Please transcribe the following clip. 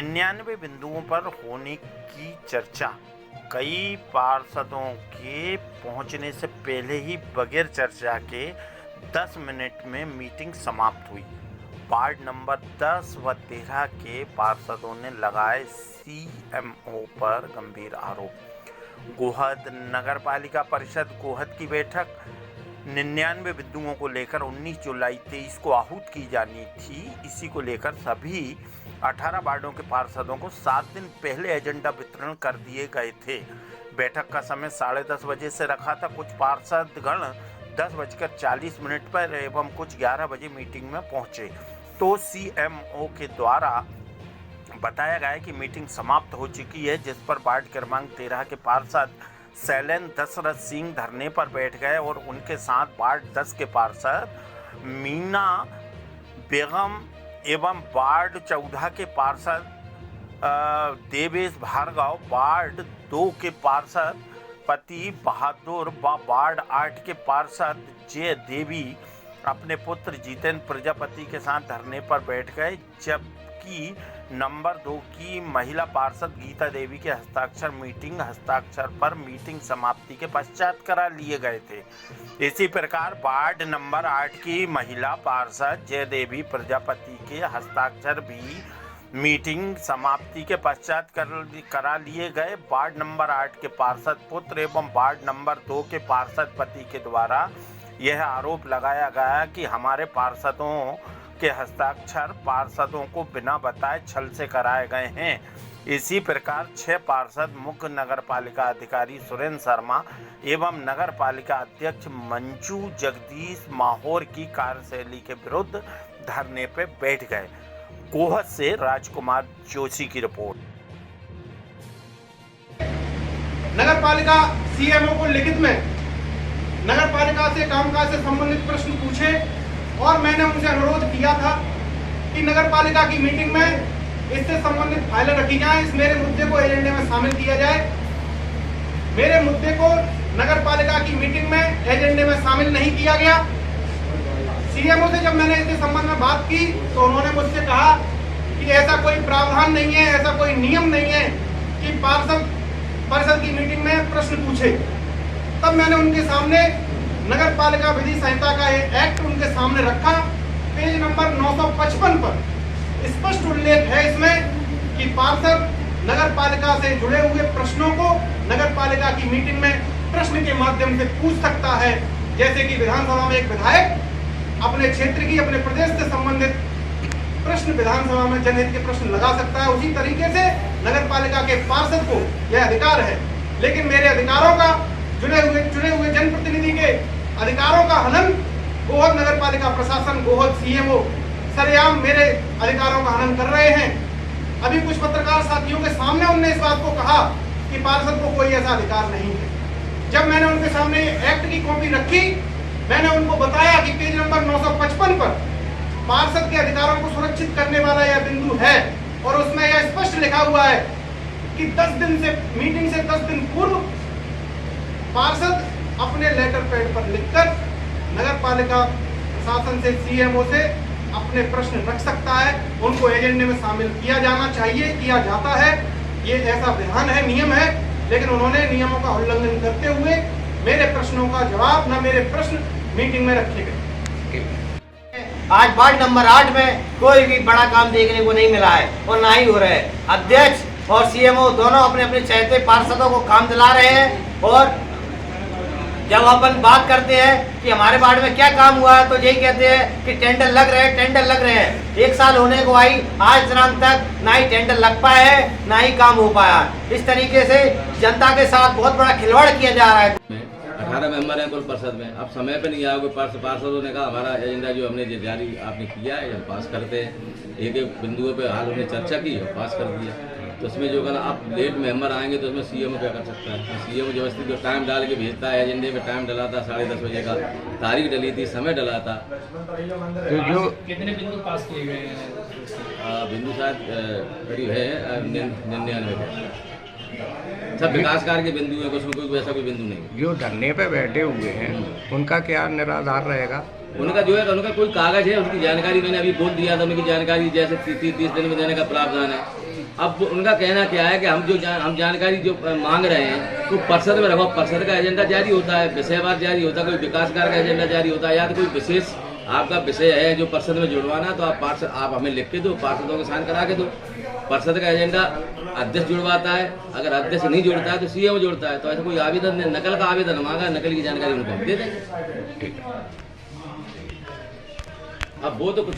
99 बिंदुओं पर होने की चर्चा। कई पार्षदों के पहुंचने से पहले ही बगैर चर्चा के 10 मिनट में मीटिंग समाप्त हुई। वार्ड नंबर 10 व 13 के पार्षदों ने लगाए सीएमओ पर गंभीर आरोप। गोहद नगर पालिका परिषद गोहद की बैठक 99 बिंदुओं को लेकर 19 जुलाई 23 को आहूत की जानी थी। इसी को लेकर सभी 18 वार्डों के पार्षदों को 7 दिन पहले एजेंडा वितरण कर दिए गए थे। बैठक का समय 10:30 बजे से रखा था। कुछ पार्षदगण 10:40 पर एवं कुछ 11 बजे मीटिंग में पहुंचे तो सीएमओ के द्वारा बताया गया कि मीटिंग समाप्त हो चुकी है, जिस पर वार्ड क्रमांक 13 के पार्षद शैलेंद्र दशरथ सिंह धरने पर बैठ गए और उनके साथ वार्ड 10 के पार्षद मीना बेगम एवं वार्ड 14 के पार्षद देवेश भार्गव, वार्ड 2 के पार्षद पति बहादुर व वार्ड 8 के पार्षद जय देवी अपने पुत्र जितेंद्र प्रजापति के साथ धरने पर बैठ गए, जबकि नंबर 2 की महिला पार्षद गीता देवी के हस्ताक्षर पर मीटिंग समाप्ति के पश्चात करा लिए गए थे। इसी प्रकार वार्ड नंबर 8 की महिला पार्षद जय देवी प्रजापति के हस्ताक्षर भी मीटिंग समाप्ति के पश्चात करा लिए गए। वार्ड नंबर 8 के पार्षद पुत्र एवं वार्ड नंबर 2 के पार्षद पति के द्वारा यह आरोप लगाया गया कि हमारे पार्षदों के हस्ताक्षर पार्षदों को बिना बताए छल से कराए गए हैं। इसी प्रकार 6 पार्षद मुख्य नगर पालिका अधिकारी सुरेंद्र शर्मा एवं नगर पालिका अध्यक्ष मंजू जगदीश माहौर की कार्यशैली के विरुद्ध धरने पर बैठ गए। गोहद से राजकुमार जोशी की रिपोर्ट। नगर पालिका सीएमओ को लिखित में नगर पालिका से कामकाज से संबंधित प्रश्न पूछे और मैंने उनसे अनुरोध किया था कि नगर पालिका की मीटिंग में इससे संबंधित फाइलें रखी जाएं, इस मेरे मुद्दे को एजेंडे में शामिल किया जाए। मेरे मुद्दे को नगर पालिका की मीटिंग में एजेंडे में शामिल नहीं किया गया। सीएमओ से जब मैंने इसके संबंध में बात की तो उन्होंने मुझसे कहा कि ऐसा कोई प्रावधान नहीं है, ऐसा कोई नियम नहीं है कि परिषद की मीटिंग में प्रश्न पूछे। तब मैंने उनके सामने नगर पालिका विधि संहिता का एक एक्ट उनके सामने रखा। पेज नंबर 955 पर स्पष्ट उल्लेख है इसमें कि पार्षद नगर पालिका से जुड़े हुए प्रश्नों को नगर पालिका की मीटिंग में प्रश्न के माध्यम से पूछ सकता है। जैसे कि विधानसभा में एक विधायक अपने क्षेत्र की, अपने प्रदेश से संबंधित प्रश्न विधानसभा में जनहित के प्रश्न लगा सकता है, उसी तरीके से नगर पालिका के पार्षद को यह अधिकार है। लेकिन मेरे अधिकारों का जुड़े हुए जनप्रतिनिधि के अधिकारों का हनन गोहद नगर पालिका प्रशासन, गोहद सीएमओ सरेआम मेरे अधिकारों का हनन कर रहे हैं। अभी कुछ पत्रकार साथियों के सामने उन्होंने इस बात को कहा कि पार्षद को कोई ऐसा अधिकार नहीं है। जब मैंने उनके सामने एक्ट की कॉपी रखी, मैंने उनको बताया कि पेज नंबर 955 पर पार्षद के अधिकारों को सुरक्षित करने वाला यह बिंदु है और उसमें यह स्पष्ट लिखा हुआ है कि 10 दिन से मीटिंग से 10 दिन पूर्व पार्षद अपने लेटर पैड पर लिखकर नगर पालिका प्रशासन से, सीएमओ से अपने प्रश्न रख सकता है। उनको एजेंडे में शामिल किया जाना चाहिए, किया जाता है, ये ऐसा विधान है, नियम है। लेकिन उन्होंने नियमों का उल्लंघन करते हुए मेरे प्रश्नों का जवाब न मेरे प्रश्न मीटिंग में रखे गए। आज वार्ड नंबर 8 में कोई भी बड़ा काम देखने को नहीं मिला है और ना ही हो रहा है। अध्यक्ष और सीएमओ दोनों अपने अपने चहेते पार्षदों को काम दिला रहे हैं और जब अपन बात करते हैं कि हमारे वार्ड में क्या काम हुआ है तो यही कहते हैं कि टेंडर लग रहे हैं। 1 साल होने को आई, आज दिनांक तक ना ही टेंडर लग पाया है ना ही काम हो पाया। इस तरीके से जनता के साथ बहुत बड़ा खिलवाड़ किया जा रहा है। 18 मेंबर हैं कुल परिषद में। अब समय पे नहीं आया कोई पार्षदों ने कहा हमारा एजेंडा जो हमने जारी आपने किया है हम पास करते हैं। एक बिंदुओं पे हाल हमने चर्चा की और पास कर दिया। तो उसमें जो कहना आप लेट मेंबर आएंगे तो उसमें सीएमओ क्या कर सकता है। सीएमओ व्यवस्थित जो टाइम डाल के भेजता है, एजेंडे में टाइम डला था 10:30 बजे का, तारीख डली थी, समय डला था। तो जो कितने बिंदु पास किए गए हैं? बिंदु शायद करीब है 99 सब विकास कार्य के बिंदु है, उसमें कोई ऐसा कोई बिंदु नहीं। जो धरने पे बैठे हुए हैं उनका क्या निराधार रहेगा? उनका जो है उनका कोई कागज है, उसकी जानकारी मैंने अभी बोल दिया था। उनकी जानकारी जैसे 30 दिन में देने का प्रावधान है। अब उनका कहना क्या है कि हम जानकारी जो मांग रहे हैं तो परिषद में रखो, परिषद का एजेंडा जारी होता है, विषयवार जारी होता है, कोई विकास कार्य का एजेंडा जारी होता है, या तो कोई विशेष आपका विषय है जो परिषद में जुड़वाना, तो आप हमें लिख के दो, पार्षदों को साइन करा के दो। परिषद का एजेंडा अध्यक्ष जुड़वाता है, अगर अध्यक्ष नहीं जुड़ता है तो सीएम जुड़ता है। तो ऐसा कोई आवेदन नकल का आवेदन मांगा, नकल की जानकारी उनको हम दे देंगे। अब वो तो कुछ